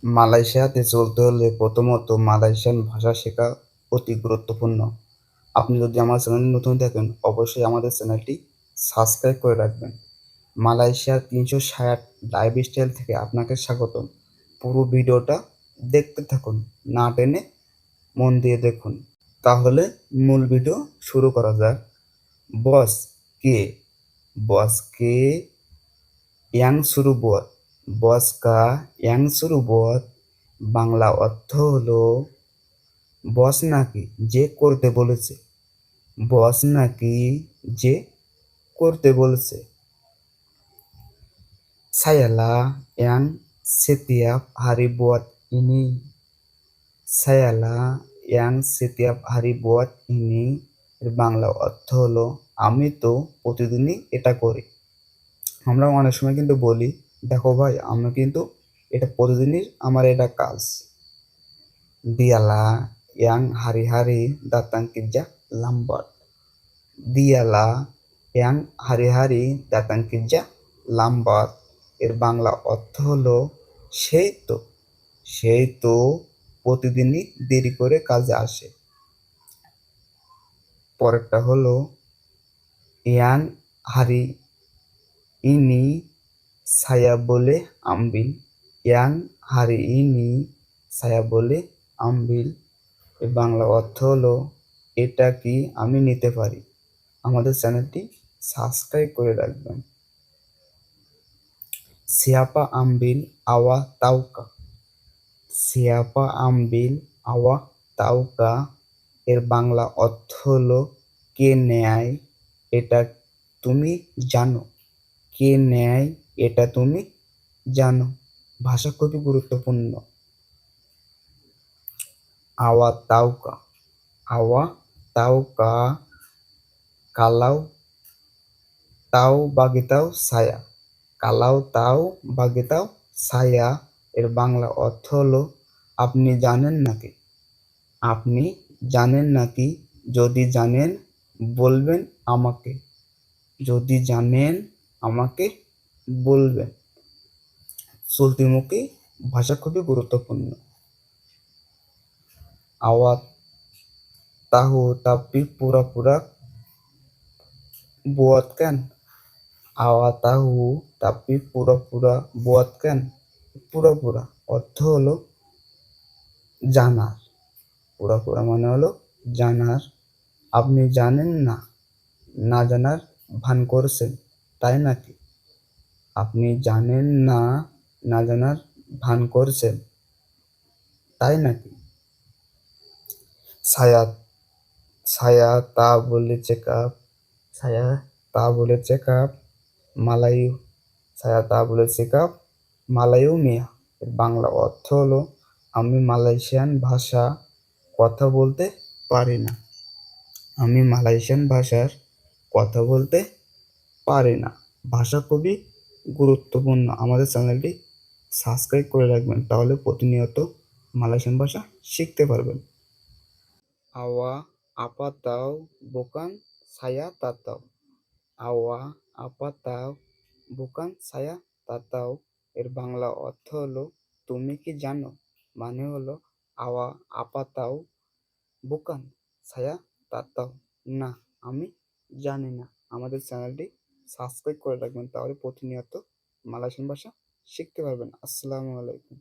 মালয়েশিয়াতে চলতে হলে প্রথমত মালয়েশিয়ান ভাষা শেখা অতি গুরুত্বপূর্ণ। আপনি যদি আমার চ্যানেলে নতুন থাকেন অবশ্যই আমাদের চ্যানেলটি সাবস্ক্রাইব করে রাখবেন। মালয়েশিয়ার 360 লাইফস্টাইল থেকে আপনাকে স্বাগতম। পুরো ভিডিওটা দেখতে থাকুন, না টেনে মন দিয়ে দেখুন। তাহলে মূল ভিডিও শুরু করা যাক। বস কে? বস কে ইয়াং শুরু বত, বস কা ইয়াং শুরু বত বাংলা অর্থ হলো বস নাকি যে করতে বলেছে। বস নাকি যে করতে বলেছে। Sayalah yang setiap hari buat ini. Sayalah yang setiap hari buat ini এর বাংলা অর্থ হলো আমি তো প্রতিদিনই এটা করি। আমরা অনেক সময় কিন্তু বলি দেখো ভাই আমি কিন্তু এটা প্রতিদিনই আমার এটা কাজ। Dialah yang hari-hari datang kerja lambat. Dialah yang hari-hari datang kerja lambat এর বাংলা অর্থ হলো সেই তো সেই তো প্রতিদিনই দেরি করে কাজে আসে। পরেরটা হলো ইয়ান হারি ইনি saya boleh ambil. Yang hari ini saya boleh ambil এর বাংলা অর্থ হলো এটা কি আমি নিতে পারি। আমাদের চ্যানেলটি সাবস্ক্রাইব করে রাখবেন। Siapa ambil awak tahukah? Siapa ambil awak tahukah এর বাংলা অর্থ হলো কে নেয় এটা তুমি জানো। কে নেয় এটা তুমি জানো। ভাষা খুবই গুরুত্বপূর্ণ। awak tahukah, awak tahukah kalau tahu bagi tahu saya, kalau tahu bagi tahu saya এর বাংলা অর্থ হলো আপনি জানেন নাকি। আপনি জানেন নাকি যদি জানেন বলবেন আমাকে। যদি জানেন আমাকে বলবেন। চলতিমুখী ভাষা খুবই গুরুত্বপূর্ণ। Awak tahu tapi pura-pura buatkan. Awak tahu tapi pura-pura buatkan. পুরা অর্থ হলো জানার। পুরা মানে হলো জানার। আপনি জানেন না, না জানার ভান করছেন তাই নাকি। আপনি জানেন না, না জানার ভান করছেন তাই নাকি। saya saya tak boleh cakap, saya tak boleh cakap Melayu, saya tak boleh cakap Melayu Mia এর বাংলা অর্থ হলো আমি মালয়েশিয়ান ভাষা কথা বলতে পারি না। আমি মালয়েশিয়ান ভাষার কথা বলতে পারি না। ভাষা খুবই গুরুত্বপূর্ণ। আমাদের চ্যানেলটি সাবস্ক্রাইব করে রাখবেন, তাহলে প্রতিনিয়ত মালয়েশিয়ান ভাষা শিখতে পারবেন। Awak apa tahu bukan saya tak tahu. Awak apa tahu bukan saya tak tahu এর বাংলা অর্থ হলো তুমি কি জানো, মানে হলো আওয়া আপা তাও বুকান ছায়া তাতাও না আমি জানি না। আমাদের চ্যানেলটি সাবস্ক্রাইব করে রাখবেন, তাহলে প্রতিনিয়ত মালয়েশিয়ান ভাষা শিখতে পারবেন। আসসালামু আলাইকুম।